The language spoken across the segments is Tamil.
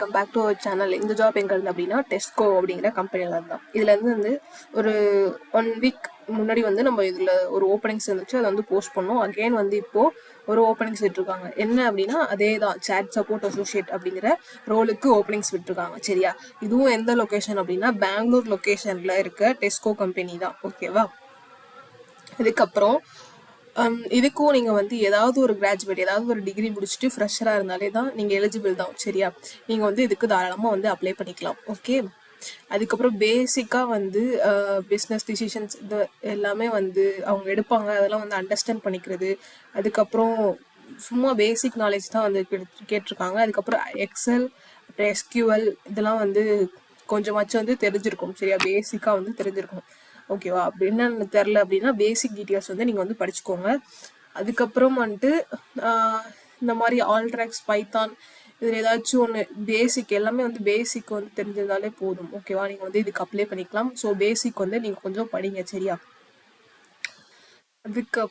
Come back to our channel. இந்த ஜாப் எங்கே இருந்து அப்படின்னா டெஸ்கோ அப்படிங்கிற கம்பெனியில் இருந்தான். இதுலேருந்து வந்து ஒரு 1 வீக் முன்னாடி வந்து நம்ம இதில் ஒரு ஓப்பனிங்ஸ் இருந்துச்சு, அதை வந்து போஸ்ட் பண்ணோம். அகெயின் வந்து இப்போது ஒரு ஓப்பனிங்ஸ் விட்டுருக்காங்க. என்ன அப்படின்னா அதே தான், சேட் சப்போர்ட் அசோசியேட் அப்படிங்கிற ரோலுக்கு ஓப்பனிங்ஸ் விட்டுருக்காங்க. சரியா, இதுவும் எந்த லொக்கேஷன் அப்படின்னா பெங்களூர் லொக்கேஷனில் இருக்க டெஸ்கோ கம்பெனி தான். ஓகேவா. இதுக்கப்புறம் இதுக்கும் நீங்கள் வந்து ஏதாவது ஒரு கிராஜுவேட், ஏதாவது ஒரு டிகிரி முடிச்சுட்டு ஃப்ரெஷராக இருந்தாலே தான் நீங்கள் எலிஜிபிள் தான். சரியா, நீங்கள் வந்து இதுக்கு தாராளமாக வந்து அப்ளை பண்ணிக்கலாம். ஓகே. அதுக்கப்புறம் பேசிக்காக வந்து பிஸ்னஸ் டிசிஷன்ஸ் இது எல்லாமே வந்து அவங்க எடுப்பாங்க, அதெல்லாம் வந்து அண்டர்ஸ்டாண்ட் பண்ணிக்கிறது. அதுக்கப்புறம் சும்மா பேசிக் நாலேஜ் தான் வந்து கேட்டிருக்காங்க. அதுக்கப்புறம் எக்ஸல், அப்புறம் எஸ்கியூஎல் இதெல்லாம் வந்து கொஞ்சமாச்சும் வந்து தெரிஞ்சிருக்கும். சரியா, பேசிக்காக வந்து தெரிஞ்சிருக்கும். ஓகேவா. அப்படி என்னென்னு தெரில அப்படின்னா பேசிக் டீட்டெயில்ஸ் வந்து நீங்கள் வந்து படிச்சுக்கோங்க. அதுக்கப்புறம் வந்துட்டு இந்த மாதிரி ஆல்ட்ராக்ஸ், பைத்தான் இதில் ஏதாச்சும் ஒன்று பேசிக், எல்லாமே வந்து பேசிக் வந்து தெரிஞ்சிருந்தாலே போதும். ஓகேவா, நீங்கள் வந்து இதுக்கு அப்ளை பண்ணிக்கலாம். ஸோ பேசிக் வந்து நீங்கள் கொஞ்சம் படிங்க. சரியா. அதுக்கு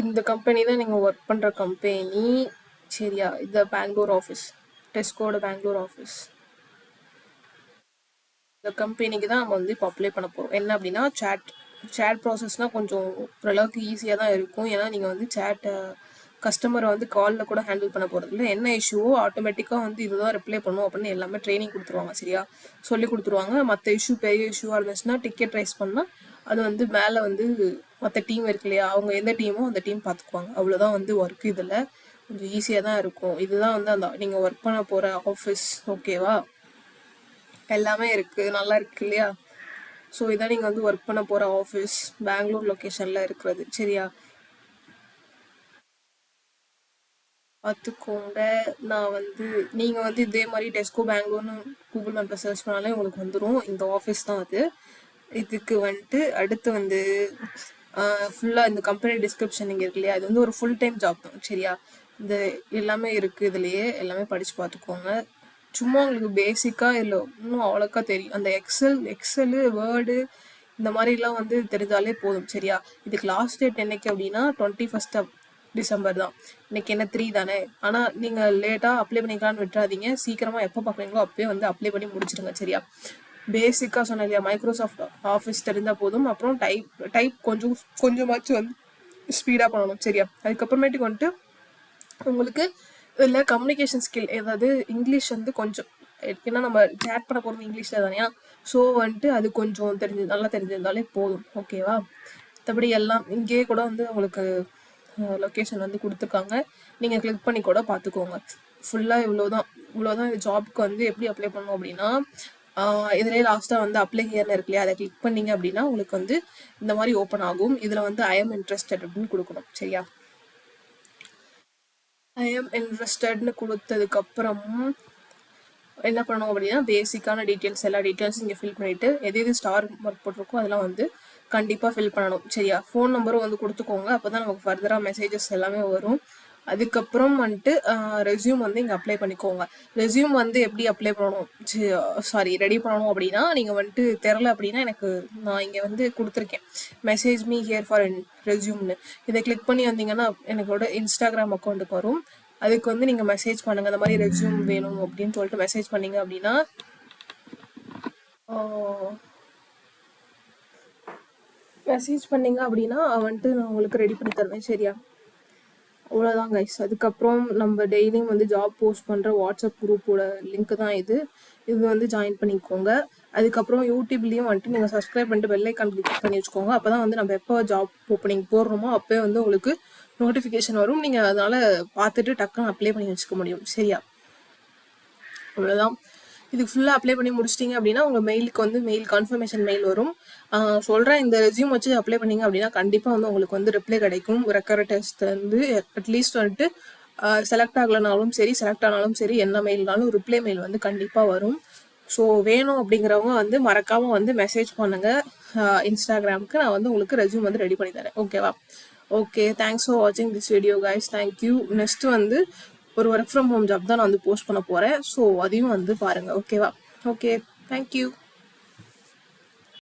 இந்த கம்பெனி தான் நீங்கள் ஒர்க் பண்ணுற கம்பெனி. சரியா, இந்த பெங்களூர் ஆஃபீஸ், டெஸ்கோட பெங்களூர் ஆஃபீஸ். இந்த கம்பெனிக்கு தான் நம்ம வந்து இப்போ அப்ளை பண்ண போகிறோம். என்ன அப்படின்னா சேட் ப்ராசஸ்னால் கொஞ்சம் ஓரளவுக்கு ஈஸியாக தான் இருக்கும். ஏன்னா நீங்கள் வந்து கஸ்டமரை வந்து காலில் கூட ஹேண்டில் பண்ண போகிறது இல்லை. என்ன இஷ்யூவோ ஆட்டோமேட்டிக்காக வந்து இதுதான் ரிப்ளை பண்ணும் அப்படின்னு எல்லாமே ட்ரைனிங் கொடுத்துருவாங்க. சரியா, சொல்லி கொடுத்துருவாங்க. மற்ற இஷ்யூ பெரிய இஷ்யூவாக இருந்துச்சுன்னா டிக்கெட் ரைஸ் பண்ணால் அது வந்து மேலே வந்து மற்ற டீம் இருக்கு இல்லையா, அவங்க எந்த டீமோ அந்த டீம் பார்த்துக்குவாங்க. அவ்வளோதான் வந்து ஒர்க். இதில் கொஞ்சம் ஈஸியாக தான் இருக்கும். இதுதான் வந்து அந்த நீங்கள் ஒர்க் பண்ண போகிற ஆஃபீஸ். ஓகேவா, எல்லாமே இருக்குது, நல்லா இருக்கு இல்லையா. ஸோ இதான் நீங்கள் வந்து ஒர்க் பண்ண போகிற ஆஃபீஸ், பெங்களூர் லொக்கேஷனில் இருக்கிறது. சரியா, பார்த்துக்கோங்க. நான் வந்து நீங்கள் வந்து இதே மாதிரி டெஸ்கோ பெங்களூர்னு கூகுள் மேப்பில் சர்ச் பண்ணாலே உங்களுக்கு வந்துடும். இந்த ஆஃபீஸ் தான் அது. இதுக்கு வந்துட்டு அடுத்து வந்து ஃபுல்லாக இந்த கம்பெனி டிஸ்கிரிப்ஷன் இங்கே இருக்கு இல்லையா, அது வந்து ஒரு ஃபுல் டைம் ஜாப் தான். சரியா, இந்த எல்லாமே இருக்குது இதுலேயே, எல்லாமே படித்து பார்த்துக்கோங்க. சும்மா உங்களுக்கு பேசிக்காக இல்லை இன்னும் அவ்வளோக்கா தெரியும். அந்த எக்ஸலு வேர்டு இந்த மாதிரிலாம் வந்து தெரிஞ்சாலே போதும். சரியா, இதுக்கு லாஸ்ட் டேட் என்னைக்கு அப்படின்னா 21 டிசம்பர் தான். இன்னைக்கு என்ன 3 தானே. ஆனால் நீங்கள் லேட்டாக அப்ளை பண்ணிக்கலான்னு விட்டுறாதீங்க. சீக்கிரமாக எப்போ பார்க்குறீங்களோ அப்பயே வந்து அப்ளை பண்ணி முடிச்சிடுங்க. சரியா, பேசிக்காக சொன்னேன் இல்லையா, மைக்ரோசாஃப்ட் ஆஃபீஸ் தெரிந்தால் போதும். அப்புறம் டைப் கொஞ்சமாச்சும் வந்து ஸ்பீடாக பண்ணணும். சரியா, அதுக்கப்புறமேட்டுக்கு வந்துட்டு உங்களுக்கு இல்லை கம்யூனிகேஷன் ஸ்கில், ஏதாவது இங்கிலீஷ் வந்து கொஞ்சம், ஏன்னா நம்ம சேட் பண்ண போகிறது இங்கிலீஷில் தானே. ஸோ வந்துட்டு அது கொஞ்சம் நல்லா தெரிஞ்சிருந்தாலே போதும். ஓகேவா. மற்றபடி எல்லாம் இங்கேயே கூட வந்து உங்களுக்கு லொக்கேஷன் வந்து கொடுத்துருக்காங்க, நீங்கள் கிளிக் பண்ணி கூட பார்த்துக்கோங்க. ஃபுல்லாக இவ்வளோதான் இந்த ஜாப்க்கு வந்து எப்படி அப்ளை பண்ணணும் அப்படின்னா இதுலேயே லாஸ்ட்டாக வந்து அப்ளை ஹியர்னு இருக்கு இல்லையா, அதை கிளிக் பண்ணிங்க அப்படின்னா உங்களுக்கு வந்து இந்த மாதிரி ஓப்பன் ஆகும். இதில் வந்து ஐ எம் இன்ட்ரெஸ்டட் அப்படின்னு கொடுக்கணும். சரியா, ஐ எம் இன்ட்ரெஸ்டட்னு கொடுத்ததுக்கப்புறம் என்ன பண்ணணும் அப்படின்னா பேசிக்கான டீட்டெயில்ஸ், எல்லா டீட்டெயில்ஸும் இங்கே ஃபில் பண்ணிவிட்டு எது ஸ்டார் மார்க் போட்டிருக்கோ அதெல்லாம் வந்து கண்டிப்பாக ஃபில் பண்ணணும். சரியா, ஃபோன் நம்பரும் வந்து கொடுத்துக்கோங்க, அப்போ தான் நமக்கு ஃபர்தராக மெசேஜஸ் எல்லாமே வரும். அதுக்கப்புறம் வந்துட்டு ரெஸ்யூம் வந்து இங்கே அப்ளை பண்ணிக்கோங்க. ரெஸ்யூம் வந்து எப்படி அப்ளை பண்ணணும், ரெடி பண்ணணும் அப்படின்னா நீங்கள் வந்துட்டு தெரில அப்படின்னா நான் இங்கே வந்து கொடுத்துருக்கேன், மெசேஜ் மீ ஹியர் ஃபார் ரெஸ்யூம்னு. இதை கிளிக் பண்ணி வந்தீங்கன்னா எனக்கோட இன்ஸ்டாகிராம் அக்கௌண்ட்டுக்கு வரும். அதுக்கு வந்து நீங்கள் மெசேஜ் பண்ணுங்கள், இந்த மாதிரி ரெஸ்யூம் வேணும் அப்படின்னு சொல்லிட்டு மெசேஜ் பண்ணீங்க அப்படின்னா வந்துட்டு நான் உங்களுக்கு ரெடி பண்ணி தருவேன். சரியா, அவ்வளோதான் கைஸ். அதுக்கப்புறம் நம்ம டெய்லியும் வந்து ஜாப் போஸ்ட் பண்ணுற வாட்ஸ்அப் குரூப்போட லிங்க் தான் இது வந்து ஜாயின் பண்ணிக்கோங்க. அதுக்கப்புறம் யூடியூப்லேயும் வந்துட்டு நீங்கள் சப்ஸ்கிரைப் பண்ணிட்டு பெல் ஐக்கான் கிளிக் பண்ணி வச்சுக்கோங்க. அப்போ தான் வந்து நம்ம எப்போ ஜாப் ஓப்பனிங் போடுறோமோ அப்போ வந்து உங்களுக்கு நோட்டிஃபிகேஷன் வரும். நீங்கள் அதனால் பார்த்துட்டு டக்குன்னு அப்ளை பண்ணி வச்சுக்க முடியும். சரியா, அவ்வளோதான். இதுக்கு ஃபுல்லாக அப்ளை பண்ணி முடிச்சிட்டிங்க அப்படின்னா உங்கள் மெயிலுக்கு வந்து மெயில் கன்ஃபர்மேஷன் மெயில் வரும். சொல்கிறேன், இந்த ரெஸ்யூம் வச்சு அப்ளை பண்ணிங்க அப்படின்னா கண்டிப்பாக வந்து உங்களுக்கு வந்து ரிப்ளை கிடைக்கும். ரெக்கவர் டெஸ்ட் வந்து அட்லீஸ்ட் வந்துட்டு செலக்ட் ஆகலைனாலும் சரி, செலக்ட் ஆனாலும் சரி, என்ன மெயில்னாலும் ரிப்ளை மெயில் வந்து கண்டிப்பாக வரும். ஸோ வேணும் அப்படிங்கிறவங்க வந்து மறக்காமல் வந்து மெசேஜ் பண்ணுங்கள் இன்ஸ்டாகிராமுக்கு. நான் வந்து உங்களுக்கு ரெஸ்யூம் வந்து ரெடி பண்ணி தரேன். ஓகேவா. ஓகே, தேங்க்ஸ் ஃபார் வாட்சிங் this video guys. Thank you. Next வந்து ஒரு ஒர்க் ஃப்ரம் ஹோம் ஜாப் தான் நான் வந்து போஸ்ட் பண்ண போகிறேன். ஸோ அதையும் வந்து பாருங்கள். ஓகேவா. Okay, thank you.